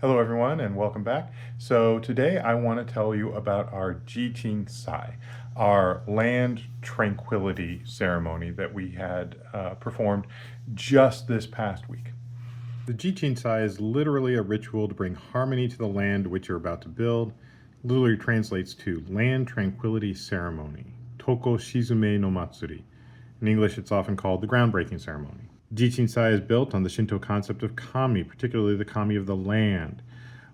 Hello everyone and welcome back. So today I want to tell you about our Jichinsai, our land tranquility ceremony that we had performed just this past week. The Jichinsai is literally a ritual to bring harmony to the land which you're about to build. Literally translates to land tranquility ceremony, Toko Shizume no Matsuri. In English it's often called the groundbreaking ceremony. Jichinsai is built on the Shinto concept of kami, particularly the kami of the land.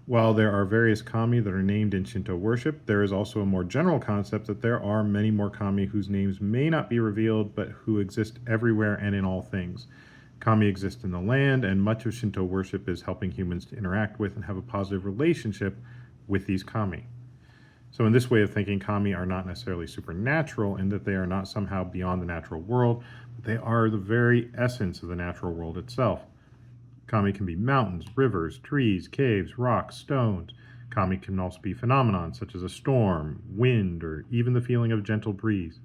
While there are various kami that are named in Shinto worship, there is also a more general concept that there are many more kami whose names may not be revealed, but who exist everywhere and in all things. Kami exist in the land, and much of Shinto worship is helping humans to interact with and have a positive relationship with these kami. So in this way of thinking, kami are not necessarily supernatural in that they are not somehow beyond the natural world, but they are the very essence of the natural world itself. Kami can be mountains, rivers, trees, caves, rocks, stones. Kami can also be phenomena such as a storm, wind, or even the feeling of a gentle breeze.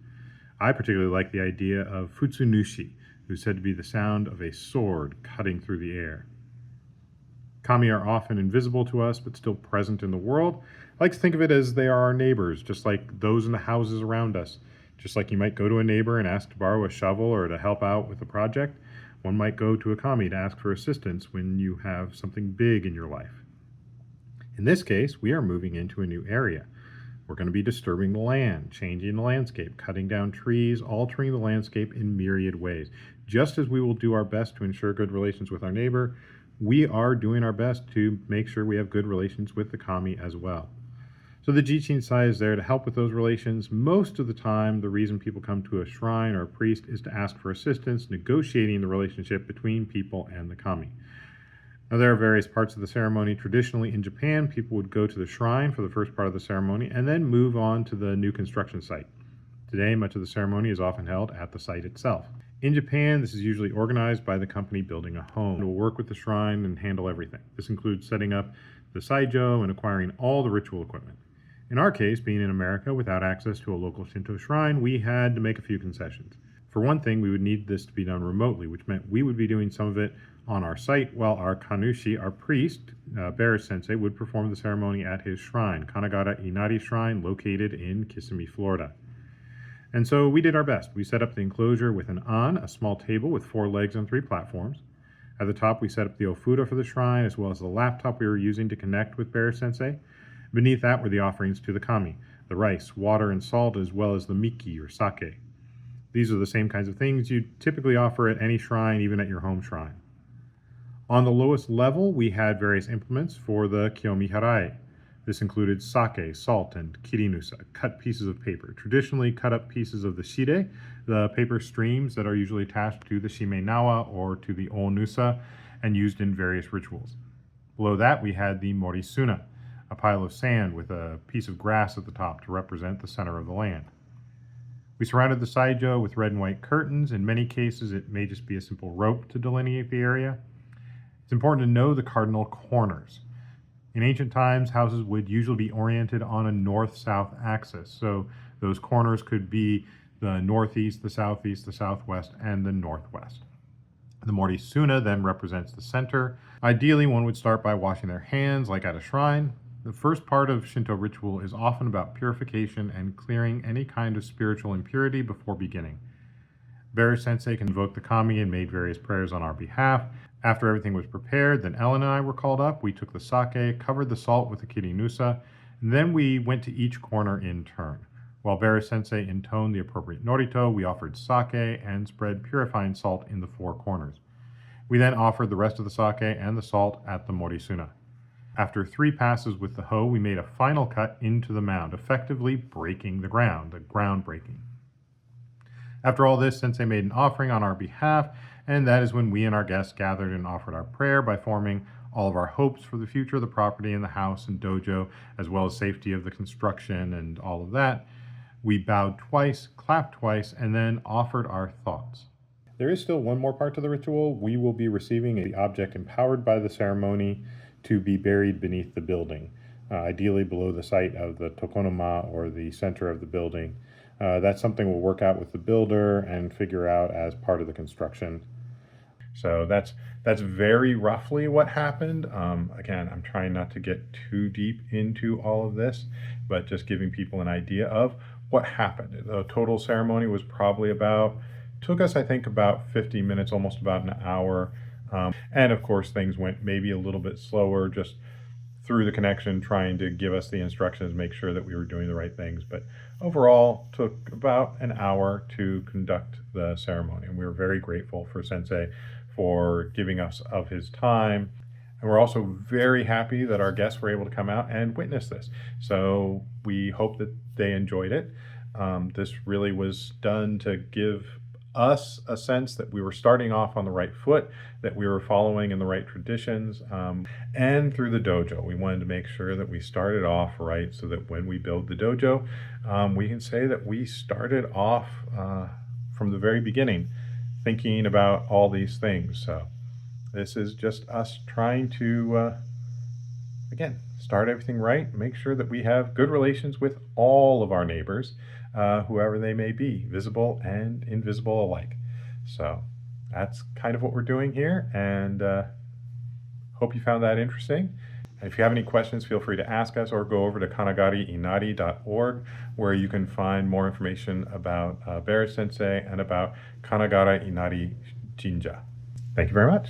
I particularly like the idea of futsunushi, who's said to be the sound of a sword cutting through the air. Kami are often invisible to us, but still present in the world. I like to think of it as they are our neighbors, just like those in the houses around us. Just like you might go to a neighbor and ask to borrow a shovel or to help out with a project, one might go to a kami to ask for assistance when you have something big in your life. In this case, we are moving into a new area. We're going to be disturbing the land, changing the landscape, cutting down trees, altering the landscape in myriad ways. Just as we will do our best to ensure good relations with our neighbor, we are doing our best to make sure we have good relations with the kami as well. So the Jichinsai is there to help with those relations. Most of the time, the reason people come to a shrine or a priest is to ask for assistance negotiating the relationship between people and the kami. Now, there are various parts of the ceremony. Traditionally in Japan, people would go to the shrine for the first part of the ceremony and then move on to the new construction site. Today, much of the ceremony is often held at the site itself. In Japan, this is usually organized by the company building a home. It will work with the shrine and handle everything. This includes setting up the saijo and acquiring all the ritual equipment. In our case, being in America without access to a local Shinto shrine, we had to make a few concessions. For one thing, we would need this to be done remotely, which meant we would be doing some of it on our site, while our kannushi, our priest, Barrish sensei, would perform the ceremony at his shrine, Kannagara Inari Shrine, located in Kissimee, Florida. And so we did our best. We set up the enclosure with an an, a small table with 4 legs and 3 platforms. At the top, we set up the ofuda for the shrine, as well as the laptop we were using to connect with Barrish sensei. Beneath that were the offerings to the kami, the rice, water, and salt, as well as the miki, or sake. These are the same kinds of things you'd typically offer at any shrine, even at your home shrine. On the lowest level, we had various implements for the kiyomi harai. This included sake, salt, and kirinusa, cut pieces of paper, traditionally cut up pieces of the shire, the paper streams that are usually attached to the shimenawa or to the onusa and used in various rituals. Below that, we had the morisuna, a pile of sand with a piece of grass at the top to represent the center of the land. We surrounded the saijo with red and white curtains. In many cases, it may just be a simple rope to delineate the area. It's important to know the cardinal corners. In ancient times, houses would usually be oriented on a north-south axis. So those corners could be the northeast, the southeast, the southwest, and the northwest. The morisuna then represents the center. Ideally, one would start by washing their hands, like at a shrine. The first part of Shinto ritual is often about purification and clearing any kind of spiritual impurity before beginning. Barrish sensei invoked the kami and made various prayers on our behalf. After everything was prepared, then Ellen and I were called up. We took the sake, covered the salt with the kirinusa, and then we went to each corner in turn. While Barrish sensei intoned the appropriate norito, we offered sake and spread purifying salt in the 4 corners. We then offered the rest of the sake and the salt at the morisuna. After 3 passes with the hoe, we made a final cut into the mound, effectively breaking the ground breaking. After all this, sensei made an offering on our behalf, and that is when we and our guests gathered and offered our prayer by forming all of our hopes for the future of the property and the house and dojo, as well as safety of the construction and all of that. We bowed twice, clapped twice, and then offered our thoughts. There is still one more part to the ritual. We will be receiving the object empowered by the ceremony to be buried beneath the building, ideally below the site of the tokonoma, or the center of the building. That's something we'll work out with the builder and figure out as part of the construction. So that's very roughly what happened. Again, I'm trying not to get too deep into all of this, but just giving people an idea of what happened. The total ceremony was probably took us, I think, about 50 minutes, almost about an hour. And of course, things went maybe a little bit slower, just through the connection, trying to give us the instructions, make sure that we were doing the right things. But overall, took about an hour to conduct the ceremony. And we were very grateful for Sensei for giving us of his time. And we're also very happy that our guests were able to come out and witness this. So we hope that they enjoyed it. This really was done to give us a sense that we were starting off on the right foot, that we were following in the right traditions. And through the dojo, we wanted to make sure that we started off right so that when we build the dojo, we can say that we started off from the very beginning thinking about all these things. So this is just us trying to, again, start everything right, make sure that we have good relations with all of our neighbors, whoever they may be, visible and invisible alike. So that's kind of what we're doing here, and hope you found that interesting. And if you have any questions, feel free to ask us or go over to kannagarainari.org, where you can find more information about Barrish Sensei and about Kannagara Inari Jinja. Thank you very much.